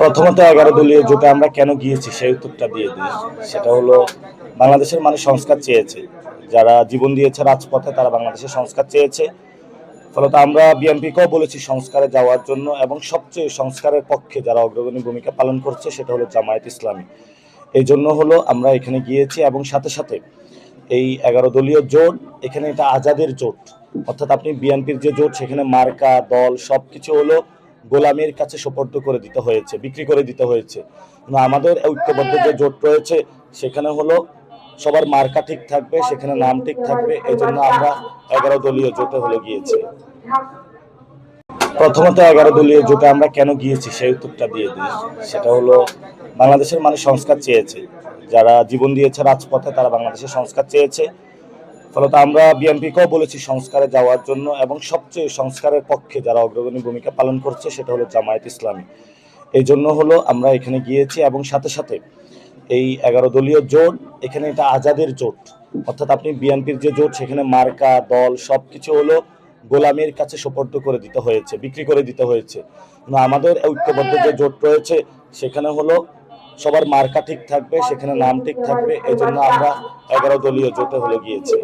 প্রথমত 11 দলীয় জোটে আমরা কেন গিয়েছি সেই উত্তরটা দিয়ে দিই। সেটা হলো বাংলাদেশের মানুষ সংস্কার চেয়েছে। যারা জীবন দিয়েছে রাজপথে তারা বাংলাদেশের সংস্কার চেয়েছে। ফলত আমরা বিএনপিকেও বলেছি সংস্কারে যাওয়ার জন্য, এবং সবচেয়ে সংস্কারের পক্ষে যারা অগ্রগণী ভূমিকা পালন করছে সেটা হলো জামায়াত ইসলামী। এই জন্য হলো আমরা এখানে গিয়েছি, এবং সাথে সাথে এই 11 দলীয় জোট, এখানে এটা আজাদের জোট। অর্থাৎ আপনি বিএনপির যে জোট সেখানে মার্কা দল সবকিছু হলো গোলামের কাছে সোপর্দ করে দিতে হয়েছে, বিক্রি করে দিতে হয়েছে। কিন্তু আমাদের ঐক্যবদ্ধ যে জোট রয়েছে সেখানে হলো সবার মার্কা ঠিক থাকবে, সেখানে নাম ঠিক থাকবে। এই জন্য আমরা 11 দলীয় জোটে হলো গিয়েছি। প্রথমত 11 দলীয় জোটে আমরা কেন গিয়েছি সেই উত্তরটা দিয়ে দিই। সেটা হলো বাংলাদেশের মানুষ সংস্কার চেয়েছে। যারা জীবন দিয়েছে রাজপথে তারা বাংলাদেশের সংস্কার চেয়েছে। ফলত আমরা বিএনপিকেও বলেছি সংস্কারে যাওয়ার জন্য, এবং সবচেয়ে সংস্কারের পক্ষে যারা অগ্রগণী ভূমিকা পালন করছে সেটা হলো জামায়াত ইসলামী। এই জন্য হলো আমরা এখানে গিয়েছি, এবং সাথে সাথে এই 11 দলীয় জোট, এখানে এটা আজাদের জোট। অর্থাৎ আপনি বিএনপির যে জোট সেখানে মার্কা দল সবকিছু হলো গোলামের কাছে সোপর্দ করে দিতে হয়েছে, বিক্রি করে দিতে হয়েছে। কিন্তু আমাদের ঐক্যবদ্ধ যে জোট রয়েছে সেখানে হলো সবার মার্কা ঠিক থাকবে, সেখানে নাম ঠিক থাকবে। এই জন্য আমরা 11 দলীয় জোটে হলো গিয়েছি।